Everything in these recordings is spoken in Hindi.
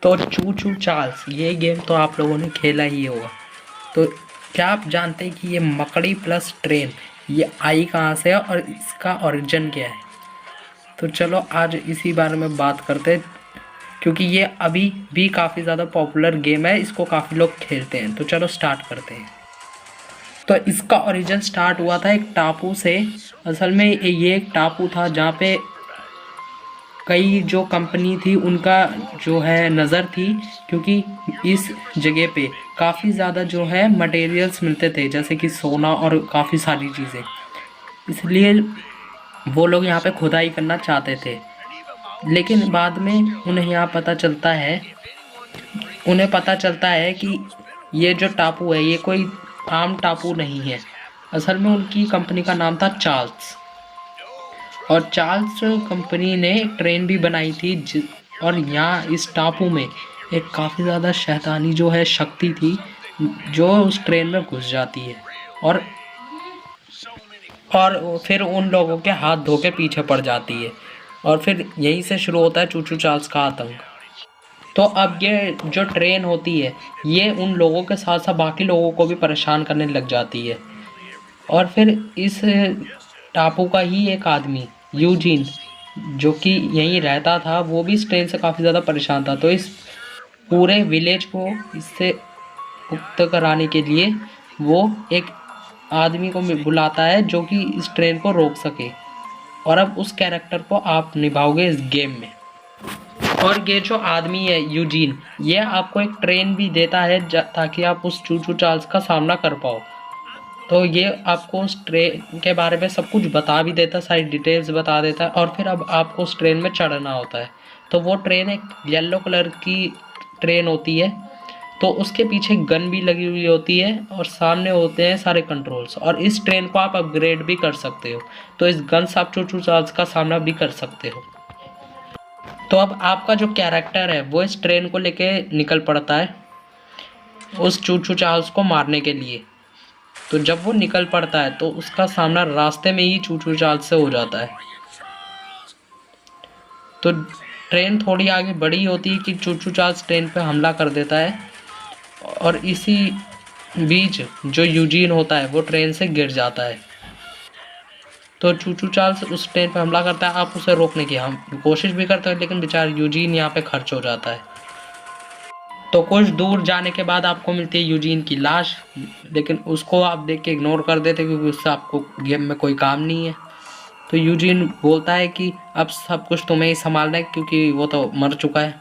तो चू चू चार्ल्स ये गेम तो आप लोगों ने खेला ही होगा। तो क्या आप जानते हैं कि ये मकड़ी प्लस ट्रेन ये आई कहाँ से है और इसका ओरिजिन क्या है? तो चलो आज इसी बारे में बात करते हैं, क्योंकि ये अभी भी काफ़ी ज़्यादा पॉपुलर गेम है, इसको काफ़ी लोग खेलते हैं। तो चलो स्टार्ट करते हैं। तो इसका ओरिजिन स्टार्ट हुआ था एक टापू से। असल में ये एक टापू था जहाँ पे कई जो कंपनी थी उनका जो है नज़र थी, क्योंकि इस जगह पे काफ़ी ज़्यादा जो है मटेरियल्स मिलते थे, जैसे कि सोना और काफ़ी सारी चीज़ें। इसलिए वो लोग यहाँ पे खुदाई करना चाहते थे। लेकिन बाद में उन्हें पता चलता है कि ये जो टापू है ये कोई आम टापू नहीं है। असल में उनकी कंपनी का नाम था चार्ल्स, और चार्ल्स कंपनी ने एक ट्रेन भी बनाई थी और यहाँ इस टापू में एक काफ़ी ज़्यादा शैतानी जो है शक्ति थी जो उस ट्रेन में घुस जाती है, और फिर उन लोगों के हाथ धो के पीछे पड़ जाती है, और फिर यहीं से शुरू होता है चूचू चार्ल्स का आतंक। तो अब ये जो ट्रेन होती है ये उन लोगों के साथ साथ बाकी लोगों को भी परेशान करने लग जाती है, और फिर इस टापू का ही एक आदमी यूजीन जो कि यहीं रहता था वो भी इस ट्रेन से काफ़ी ज़्यादा परेशान था। तो इस पूरे विलेज को इससे मुक्त कराने के लिए वो एक आदमी को बुलाता है जो कि इस ट्रेन को रोक सके, और अब उस कैरेक्टर को आप निभाओगे इस गेम में। और ये जो आदमी है यूजीन ये आपको एक ट्रेन भी देता है ताकि आप उस चूचू चार्ल्स का सामना कर पाओ। तो ये आपको उस ट्रेन के बारे में सब कुछ बता भी देता है, सारी डिटेल्स बता देता है, और फिर अब आपको उस ट्रेन में चढ़ना होता है। तो वो ट्रेन एक येलो कलर की ट्रेन होती है, तो उसके पीछे गन भी लगी हुई होती है और सामने होते हैं सारे कंट्रोल्स, और इस ट्रेन को आप अपग्रेड भी कर सकते हो। तो इस गन से आप चूचू चार्ल्स का सामना भी कर सकते हो। तो अब आपका जो कैरेक्टर है वो इस ट्रेन को लेके निकल पड़ता है उस चूचू चार्ल्स को मारने के लिए। तो जब वो निकल पड़ता है तो उसका सामना रास्ते में ही चूचू चार्ल्स से हो जाता है। तो ट्रेन थोड़ी आगे बढ़ी होती है कि चूचू चार्ल्स ट्रेन पे हमला कर देता है, और इसी बीच जो यूजीन होता है वो ट्रेन से गिर जाता है। तो चूचू चार्ल्स उस ट्रेन पे हमला करता है, आप उसे रोकने की हम कोशिश भी करते हैं, लेकिन बेचारा यूजीन यहाँ पे खर्च हो जाता है। तो कुछ दूर जाने के बाद आपको मिलती है यूजीन की लाश, लेकिन उसको आप देख के इग्नोर कर देते क्योंकि उससे आपको गेम में कोई काम नहीं है। तो यूजीन बोलता है कि अब सब कुछ तुम्हें ही संभालना है क्योंकि वो तो मर चुका है।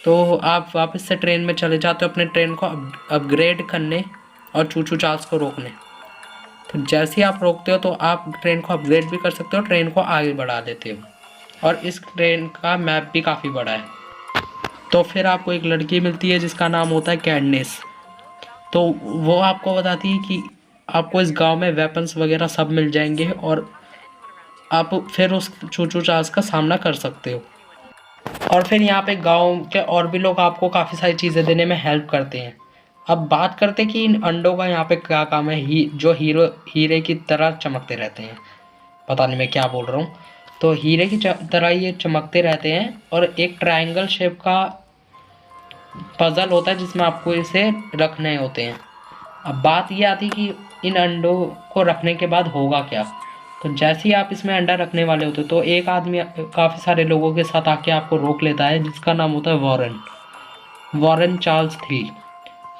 तो आप वापस से ट्रेन में चले जाते हो अपने ट्रेन को अपग्रेड करने और चूचू चार्ल्स को रोकने। तो जैसे ही आप रोकते हो तो आप ट्रेन को अपग्रेड भी कर सकते हो, ट्रेन को आगे बढ़ा देते हो, और इस ट्रेन का मैप भी काफ़ी बड़ा है। तो फिर आपको एक लड़की मिलती है जिसका नाम होता है कैडनेस। तो वो आपको बताती है कि आपको इस गांव में वेपन्स वगैरह सब मिल जाएंगे और आप फिर उस चूचू चार्ल्स का सामना कर सकते हो। और फिर यहाँ पे गांव के और भी लोग आपको काफ़ी सारी चीज़ें देने में हेल्प करते हैं। अब बात करते हैं कि इन अंडों का यहाँ पे क्या काम है, जो हीरे की तरह चमकते रहते हैं। पता नहीं मैं क्या बोल रहा हूँ। तो हीरे की तरह ये चमकते रहते हैं, और एक ट्रायंगल शेप का पजल होता है जिसमें आपको इसे रखने होते हैं। अब बात ये आती है कि इन अंडों को रखने के बाद होगा क्या। तो जैसे ही आप इसमें अंडा रखने वाले होते तो एक आदमी काफ़ी सारे लोगों के साथ आके आपको रोक लेता है जिसका नाम होता है वॉरेन चार्ल्स थ्री।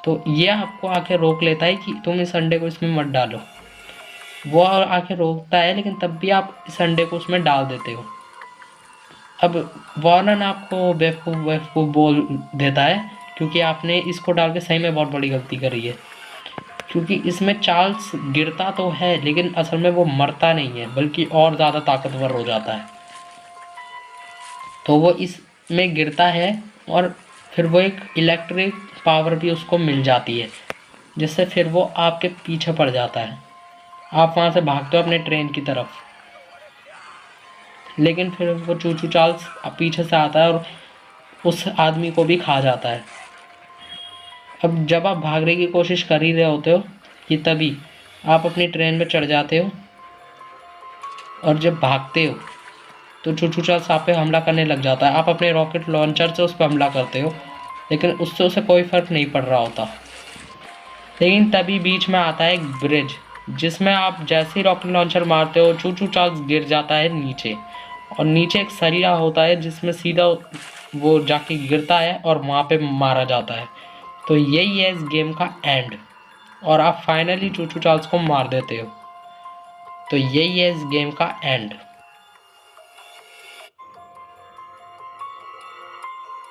तो ये आपको आके रोक लेता है कि तुम इस अंडे को इसमें मत डालो। वो आके रोकता है, लेकिन तब भी आप इस अंडे को उसमें डाल देते हो। अब वॉरेन आपको बेवकूफ़ बेवकूफ़ बोल देता है क्योंकि आपने इसको डाल के सही में बहुत बड़ी गलती करी है, क्योंकि इसमें चार्ल्स गिरता तो है लेकिन असल में वो मरता नहीं है बल्कि और ज़्यादा ताकतवर हो जाता है। तो वो इसमें गिरता है और फिर वो एक इलेक्ट्रिक पावर भी उसको मिल जाती है, जिससे फिर वो आपके पीछे पड़ जाता है। आप वहाँ से भागते हो अपने ट्रेन की तरफ, लेकिन फिर वो चूचू चार्ल्स पीछे से आता है और उस आदमी को भी खा जाता है। अब जब आप भागने की कोशिश कर ही रहे होते हो कि तभी आप अपनी ट्रेन में चढ़ जाते हो, और जब भागते हो तो चूचू चार्ल्स आप पे हमला करने लग जाता है। आप अपने रॉकेट लॉन्चर से उस पर हमला करते हो, लेकिन उससे उसे कोई फ़र्क नहीं पड़ रहा होता। लेकिन तभी बीच में आता है एक ब्रिज, जिसमें आप जैसे ही रॉकेट लॉन्चर मारते हो चूचू चार्ल्स गिर जाता है नीचे, और नीचे एक सरिया होता है जिसमें सीधा वो जाके गिरता है और वहाँ पे मारा जाता है। तो यही है इस गेम का एंड, और आप फाइनली चूचू चार्ल्स को मार देते हो। तो यही है इस गेम का एंड।